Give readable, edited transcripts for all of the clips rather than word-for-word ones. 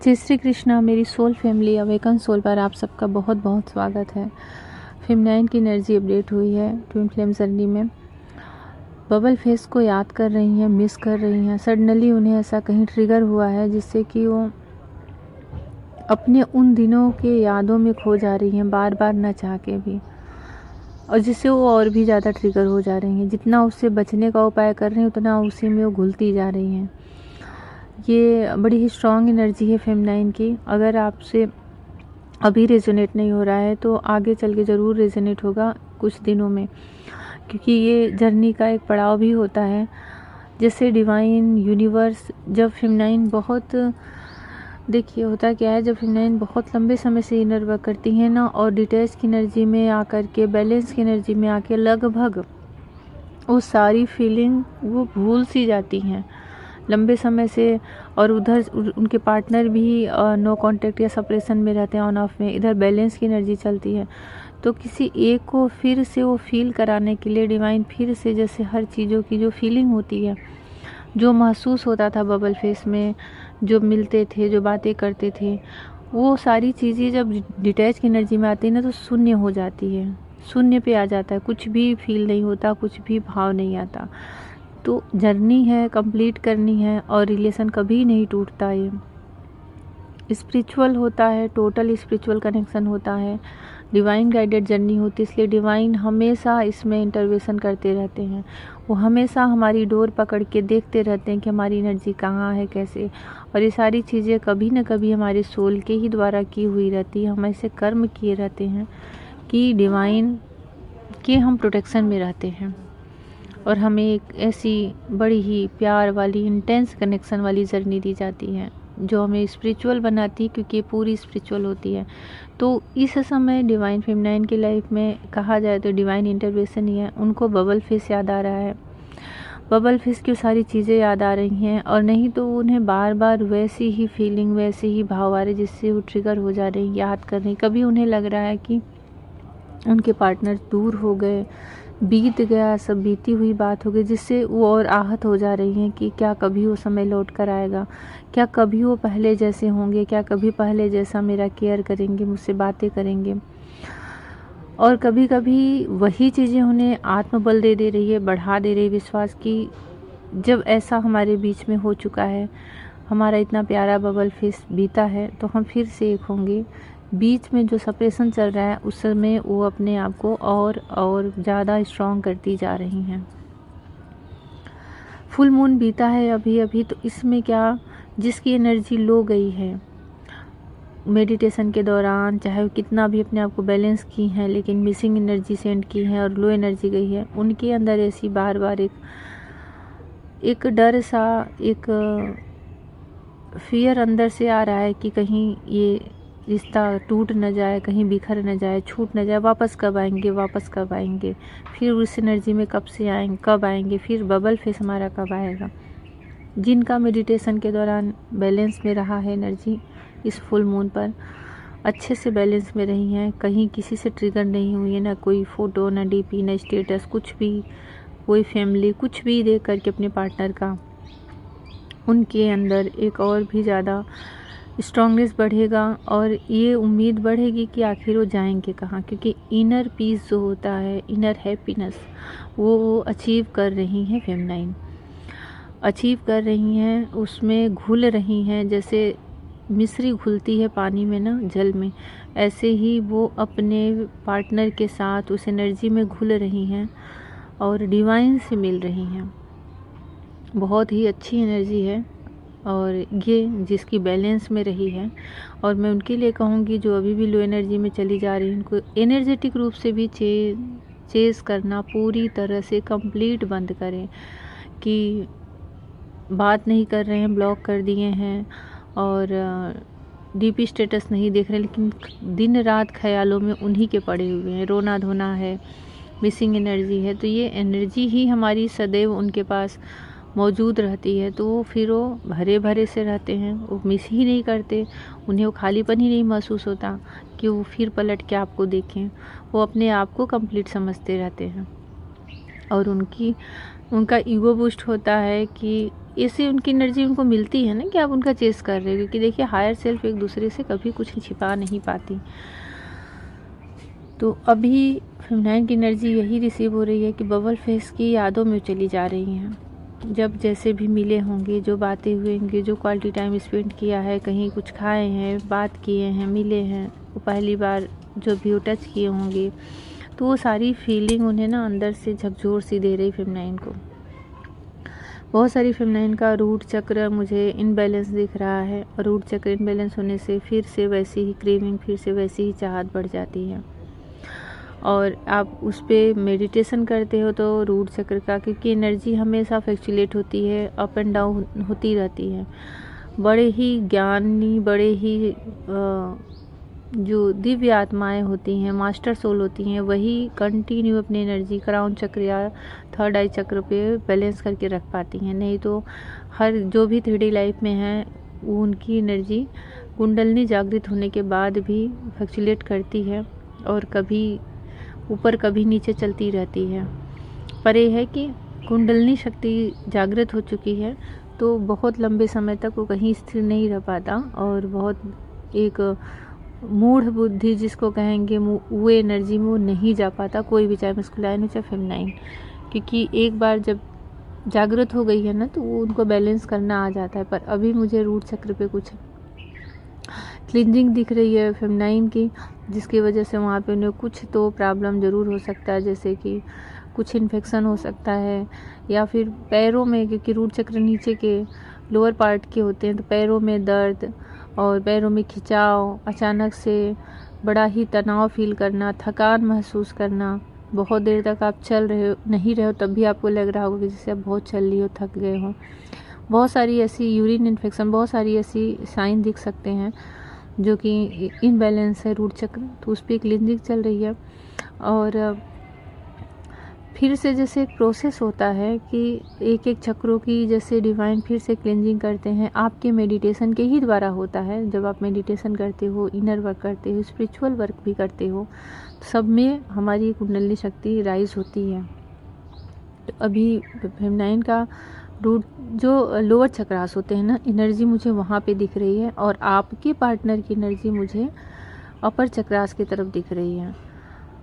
जय श्री कृष्णा। मेरी soul family awaken soul पर आप सबका बहुत बहुत स्वागत है। फेमिनाइन की एनर्जी अपडेट हुई है ट्विन फ्लेम जर्नी में। बबल फेस को याद कर रही हैं, मिस कर रही हैं। सडनली उन्हें ऐसा कहीं ट्रिगर हुआ है जिससे कि वो अपने उन दिनों के यादों में खो जा रही हैं, बार बार न चाह के भी, और जिससे वो और भी ज़्यादा ट्रिगर हो जा रही हैं। जितना उससे बचने का उपाय कर रही हैं उतना उसी में वो घुलती जा रही हैं। ये बड़ी ही स्ट्रॉन्ग एनर्जी है फेमिनाइन की। अगर आपसे अभी रेजोनेट नहीं हो रहा है तो आगे चल के ज़रूर रेजोनेट होगा कुछ दिनों में, क्योंकि ये जर्नी का एक पड़ाव भी होता है। जैसे डिवाइन यूनिवर्स, जब फेमिनाइन बहुत, देखिए होता क्या है, जब फेमिनाइन बहुत लंबे समय से इनर वर्क करती हैं ना, और डिटैच की एनर्जी में आकर के, बैलेंस की एनर्जी में आके लगभग वो सारी फीलिंग वो भूल सी जाती हैं लंबे समय से। और उधर उनके पार्टनर भी नो कांटेक्ट या सेपरेशन में रहते हैं, ऑन ऑफ में। इधर बैलेंस की एनर्जी चलती है, तो किसी एक को फिर से वो फील कराने के लिए डिवाइन फिर से, जैसे हर चीज़ों की जो फीलिंग होती है, जो महसूस होता था बबल फेस में, जो मिलते थे, जो बातें करते थे, वो सारी चीज़ें जब डिटैच की एनर्जी में आती है ना तो शून्य हो जाती है, शून्य पे आ जाता है। कुछ भी फील नहीं होता, कुछ भी भाव नहीं आता। तो जर्नी है, कंप्लीट करनी है, और रिलेशन कभी नहीं टूटता। ये स्पिरिचुअल होता है, टोटल स्पिरिचुअल कनेक्शन होता है, डिवाइन गाइडेड जर्नी होती है। इसलिए डिवाइन हमेशा इसमें इंटरवेंशन करते रहते हैं। वो हमेशा हमारी डोर पकड़ के देखते रहते हैं कि हमारी एनर्जी कहाँ है, कैसे। और ये सारी चीज़ें कभी न कभी हमारे सोल के ही द्वारा की हुई रहती है। हम ऐसे कर्म किए रहते हैं कि डिवाइन के हम प्रोटेक्शन में रहते हैं, और हमें एक ऐसी बड़ी ही प्यार वाली, इंटेंस कनेक्शन वाली जर्नी दी जाती है जो हमें स्पिरिचुअल बनाती है, क्योंकि पूरी स्पिरिचुअल होती है। तो इस समय डिवाइन फेमिनाइन की लाइफ में कहा जाए तो डिवाइन इंटरवेंशन ही है। उनको बबल फेस याद आ रहा है, बबल फेस की सारी चीज़ें याद आ रही हैं, और नहीं तो उन्हें बार बार वैसी ही फीलिंग, वैसे ही भाव आ रहे जिससे वो ट्रिगर हो जा रही, याद कर रही। कभी उन्हें लग रहा है कि उनके पार्टनर दूर हो गए, बीत गया, सब बीती हुई बात हो गई, जिससे वो और आहत हो जा रही हैं कि क्या कभी वो समय लौट कर आएगा, क्या कभी वो पहले जैसे होंगे, क्या कभी पहले जैसा मेरा केयर करेंगे, मुझसे बातें करेंगे। और कभी कभी वही चीज़ें उन्हें आत्मबल दे रही है, बढ़ा दे रही है विश्वास की, जब ऐसा हमारे बीच में हो चुका है, हमारा इतना प्यारा बबल फेस बीता है, तो हम फिर से एक होंगे। बीच में जो सेपरेशन चल रहा है उस समय वो अपने आप को और ज़्यादा स्ट्रॉन्ग करती जा रही हैं। फुल मून बीता है अभी अभी, तो इसमें क्या, जिसकी एनर्जी लो गई है मेडिटेशन के दौरान, चाहे वो कितना भी अपने आप को बैलेंस की हैं, लेकिन मिसिंग एनर्जी सेंड की है और लो एनर्जी गई है, उनके अंदर ऐसी बार बार एक डर सा, एक फियर अंदर से आ रहा है कि कहीं ये रिश्ता टूट न जाए, कहीं बिखर न जाए, छूट न जाए। वापस कब आएंगे, वापस कब आएंगे, फिर उस एनर्जी में कब से आएंगे, कब आएंगे, फिर बबल फेस हमारा कब आएगा। जिनका मेडिटेशन के दौरान बैलेंस में रहा है एनर्जी, इस फुल मून पर अच्छे से बैलेंस में रही हैं, कहीं किसी से ट्रिगर नहीं हुई है, ना कोई फ़ोटो, ना डीपी, ना स्टेटस, कुछ भी, कोई फैमिली, कुछ भी देख करके अपने पार्टनर का, उनके अंदर एक और भी ज़्यादा स्ट्रॉन्गनेस बढ़ेगा, और ये उम्मीद बढ़ेगी कि आखिर वो जाएंगे कहाँ, क्योंकि इनर पीस जो होता है, इनर हैप्पीनेस, वो अचीव कर रही हैं फेमिनाइन, अचीव कर रही हैं, उसमें घुल रही हैं। जैसे मिश्री घुलती है पानी में ना, जल में, ऐसे ही वो अपने पार्टनर के साथ उस एनर्जी में घुल रही हैं और डिवाइन से मिल रही हैं। बहुत ही अच्छी एनर्जी है, और ये जिसकी बैलेंस में रही है। और मैं उनके लिए कहूँगी जो अभी भी लो एनर्जी में चली जा रही है, उनको एनर्जेटिक रूप से भी चेस करना पूरी तरह से कंप्लीट बंद करें, कि बात नहीं कर रहे हैं, ब्लॉक कर दिए हैं, और डीपी स्टेटस नहीं देख रहे, लेकिन दिन रात ख्यालों में उन्हीं के पड़े हुए हैं, रोना धोना है, मिसिंग एनर्जी है। तो ये एनर्जी ही हमारी सदैव उनके पास मौजूद रहती है, तो वो फिर वो भरे भरे से रहते हैं, वो मिस ही नहीं करते, उन्हें वो खालीपन ही नहीं महसूस होता कि वो फिर पलट के आपको देखें। वो अपने आप को कंप्लीट समझते रहते हैं, और उनकी उनका ईगो बूस्ट होता है कि ऐसे उनकी एनर्जी उनको मिलती है ना कि आप उनका चेस कर रहे हो, क्योंकि देखिए हायर सेल्फ एक दूसरे से कभी कुछ छिपा नहीं पाती। तो अभी फेमिनाइन की एनर्जी यही रिसीव हो रही है कि बबल फेस की यादों में चली जा रही हैं। जब जैसे भी मिले होंगे, जो बातें हुए होंगे, जो क्वालिटी टाइम स्पेंड किया है, कहीं कुछ खाए हैं, बात किए हैं, मिले हैं, वो पहली बार जो भी वो टच किए होंगे, तो वो सारी फीलिंग उन्हें ना अंदर से झकझोर सी दे रही फेमिनाइन को। बहुत सारी फेमिनाइन का रूट चक्र मुझे इनबैलेंस दिख रहा है, और रूट चक्र इनबैलेंस होने से फिर से वैसी ही क्रेविंग, फिर से वैसी ही चाहत बढ़ जाती है। और आप उस पर मेडिटेशन करते हो तो रूट चक्र का, क्योंकि एनर्जी हमेशा फ्लक्चुएट होती है, अप एंड डाउन होती रहती है। बड़े ही ज्ञानी, बड़े ही जो दिव्य आत्माएं होती हैं, मास्टर सोल होती हैं, वही कंटिन्यू अपनी एनर्जी क्राउन चक्र या थर्ड आई चक्र पे बैलेंस करके रख पाती हैं। नहीं तो हर जो भी 3D लाइफ में है, वो उनकी एनर्जी कुंडलनी जागृत होने के बाद भी फ्लक्चुएट करती है, और कभी ऊपर कभी नीचे चलती रहती है। पर यह है कि कुंडलनी शक्ति जागृत हो चुकी है तो बहुत लंबे समय तक वो कहीं स्थिर नहीं रह पाता, और बहुत एक मूढ़ बुद्धि जिसको कहेंगे, वो एनर्जी में वो नहीं जा पाता, कोई भी, चाहे मस्कुलाइन हो चाहे फेमिनाइन, क्योंकि एक बार जब जागृत हो गई है ना तो वो उनको बैलेंस करना आ जाता है। पर अभी मुझे रूट चक्र पे कुछ क्लिंजिंग दिख रही है फेमिनाइन की, जिसकी वजह से वहाँ पे उन्हें कुछ तो प्रॉब्लम ज़रूर हो सकता है, जैसे कि कुछ इन्फेक्शन हो सकता है, या फिर पैरों में, क्योंकि रूट चक्र नीचे के लोअर पार्ट के होते हैं, तो पैरों में दर्द और पैरों में खिंचाव, अचानक से बड़ा ही तनाव फील करना, थकान महसूस करना, बहुत देर तक आप चल रहे हो नहीं रहे हो तब भी आपको लग रहा होगा कि जैसे आप बहुत चल रही हो, थक गए हो। बहुत सारी ऐसी यूरिन इन्फेक्शन, बहुत सारी ऐसी साइन दिख सकते हैं जो कि इनबैलेंस है रूट चक्र, तो उस पर क्लिनिक चल रही है। और फिर से जैसे एक प्रोसेस होता है कि एक एक चक्रों की जैसे डिवाइन फिर से क्लिनजिंग करते हैं, आपके मेडिटेशन के ही द्वारा होता है। जब आप मेडिटेशन करते हो, इनर वर्क करते हो, स्पिरिचुअल वर्क भी करते हो, तो सब में हमारी कुंडली शक्ति राइज होती है। तो अभी फेमिनाइन का रूट जो लोअर चक्रास होते हैं ना, एनर्जी मुझे वहाँ पे दिख रही है, और आपके पार्टनर की एनर्जी मुझे अपर चक्रास की तरफ दिख रही है।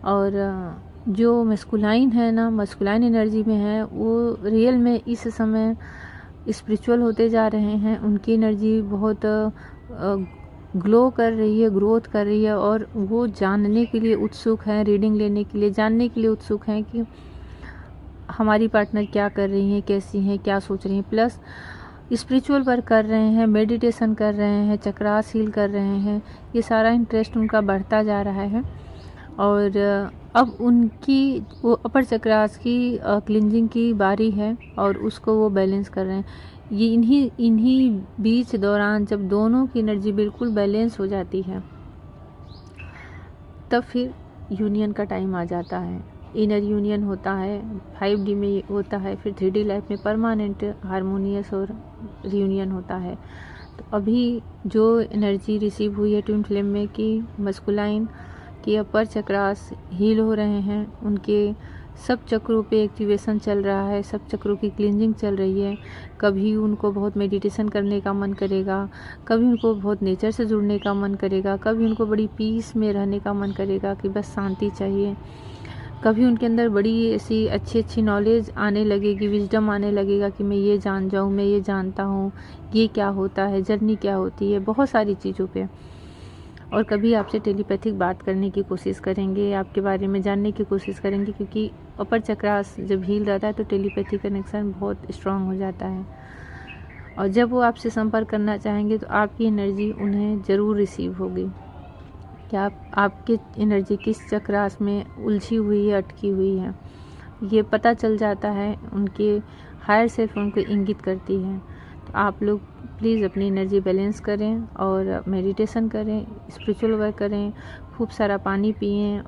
और जो मस्कुलाइन है ना, मस्कुलाइन एनर्जी में है, वो रियल में इस समय स्पिरिचुअल होते जा रहे हैं। उनकी एनर्जी बहुत ग्लो कर रही है, ग्रोथ कर रही है, और वो जानने के लिए उत्सुक हैं, रीडिंग लेने के लिए, जानने के लिए उत्सुक हैं कि हमारी पार्टनर क्या कर रही हैं, कैसी हैं, क्या सोच रही हैं। प्लस स्पिरिचुअल वर्क कर रहे हैं, मेडिटेशन कर रहे हैं, चक्रास हील कर रहे हैं, ये सारा इंटरेस्ट उनका बढ़ता जा रहा है। और अब उनकी वो अपर चक्रास की क्लिंजिंग की बारी है, और उसको वो बैलेंस कर रहे हैं। ये इन्हीं बीच दौरान जब दोनों की एनर्जी बिल्कुल बैलेंस हो जाती है, तब फिर यूनियन का टाइम आ जाता है। इनर यूनियन होता है, 5D में होता है, फिर 3D लाइफ में परमानेंट हारमोनियस और रियूनियन होता है। तो अभी जो एनर्जी रिसीव हुई है ट्विन फ्लेम में कि मस्कुलाइन के अपर चक्रास हील हो रहे हैं, उनके सब चक्रों पे एक्टिवेशन चल रहा है, सब चक्रों की क्लींजिंग चल रही है। कभी उनको बहुत मेडिटेशन करने का मन करेगा, कभी उनको बहुत नेचर से जुड़ने का मन करेगा, कभी उनको बड़ी पीस में रहने का मन करेगा कि बस शांति चाहिए, कभी उनके अंदर बड़ी ऐसी अच्छी नॉलेज आने लगेगी, विजडम आने लगेगा कि मैं ये जान जाऊँ, मैं ये जानता हूँ, ये क्या होता है, जर्नी क्या होती है, बहुत सारी चीज़ों पे। और कभी आपसे टेलीपैथिक बात करने की कोशिश करेंगे, आपके बारे में जानने की कोशिश करेंगे, क्योंकि अपर चक्रास जब हील रहता है तो टेलीपैथिक कनेक्शन बहुत स्ट्रांग हो जाता है। और जब वो आपसे संपर्क करना चाहेंगे तो आपकी एनर्जी उन्हें ज़रूर रिसीव होगी कि आपकी एनर्जी किस चक्रास में उलझी हुई है, अटकी हुई है, ये पता चल जाता है। उनके हायर सेल्फ उनको इंगित करती है। तो आप लोग प्लीज़ अपनी एनर्जी बैलेंस करें और मेडिटेशन करें, स्पिरिचुअल वर्क करें, खूब सारा पानी पिएं।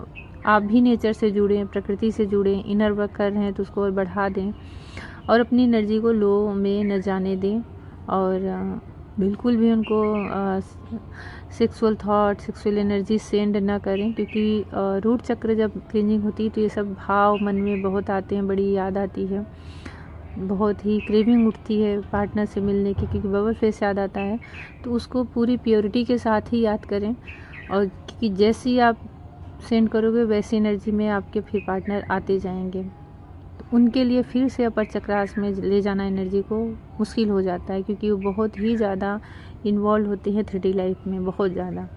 आप भी नेचर से जुड़ें, प्रकृति से जुड़ें, इनर वर्क कर रहे हैं तो उसको और बढ़ा दें, और अपनी एनर्जी को लो में न जाने दें, और बिल्कुल भी उनको sexual thought, sexual energy send ना करें, क्योंकि रूट चक्र जब क्लीनिंग होती है तो ये सब भाव मन में बहुत आते हैं, बड़ी याद आती है। बहुत ही क्रेविंग उठती है पार्टनर से मिलने की, क्योंकि बबल फेस याद आता है, तो उसको पूरी प्योरिटी के साथ ही याद करें। और क्योंकि जैसे ही आप सेंड करोगे वैसी एनर्जी में आपके फिर पार्टनर आते जाएंगे, तो उनके लिए फिर से अपर चक्रास में ले जाना एनर्जी को मुश्किल हो जाता है, क्योंकि वो बहुत ही ज़्यादा इन्वॉल्व होते हैं 3D लाइफ में, बहुत ज़्यादा।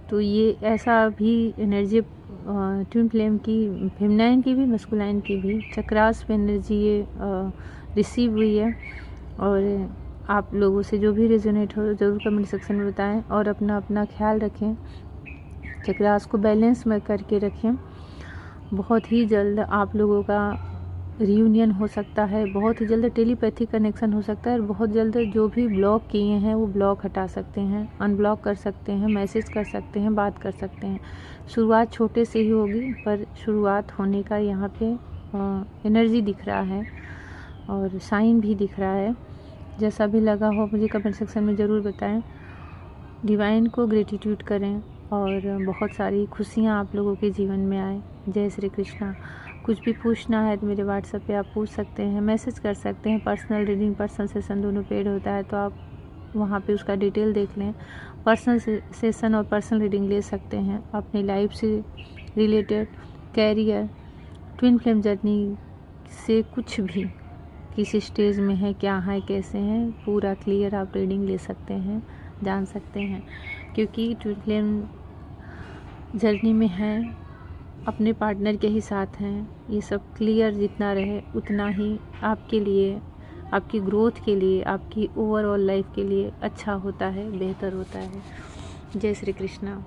तो ये ऐसा भी एनर्जी ट्विन फ्लेम की, फेमिनाइन की भी मस्कुलाइन की भी चक्रास पे एनर्जी ये रिसीव हुई है। और आप लोगों से जो भी रेजोनेट हो ज़रूर कमेंट सेक्शन में बताएं, और अपना अपना ख्याल रखें, चक्रास को बैलेंस में करके रखें। बहुत ही जल्द आप लोगों का रियूनियन हो सकता है, बहुत ही जल्द टेलीपैथिक कनेक्शन हो सकता है, और बहुत जल्द जो भी ब्लॉक किए हैं वो ब्लॉक हटा सकते हैं, अनब्लॉक कर सकते हैं, मैसेज कर सकते हैं, बात कर सकते हैं। शुरुआत छोटे से ही होगी, पर शुरुआत होने का यहाँ पे एनर्जी दिख रहा है और साइन भी दिख रहा है। जैसा भी लगा हो मुझे कमेंट सेक्शन में ज़रूर बताएं। डिवाइन को ग्रेटिट्यूड करें और बहुत सारी खुशियाँ आप लोगों के जीवन में आए। जय श्री कृष्णा। कुछ भी पूछना है तो मेरे व्हाट्सएप पे आप पूछ सकते हैं, मैसेज कर सकते हैं। पर्सनल रीडिंग, पर्सनल सेशन दोनों पेड होता है, तो आप वहाँ पे उसका डिटेल देख लें। पर्सनल सेशन और पर्सनल रीडिंग ले सकते हैं अपनी लाइफ से related, career, twin flame journey से कुछ भी, किस स्टेज में है, क्या है, कैसे हैं, पूरा क्लियर आप रीडिंग ले सकते हैं, जान सकते हैं। क्योंकि ट्विन फ्लेम जर्नी में हैं, अपने पार्टनर के ही साथ हैं, ये सब क्लियर जितना रहे उतना ही आपके लिए, आपकी ग्रोथ के लिए, आपकी ओवरऑल लाइफ के लिए अच्छा होता है, बेहतर होता है। जय श्री कृष्णा।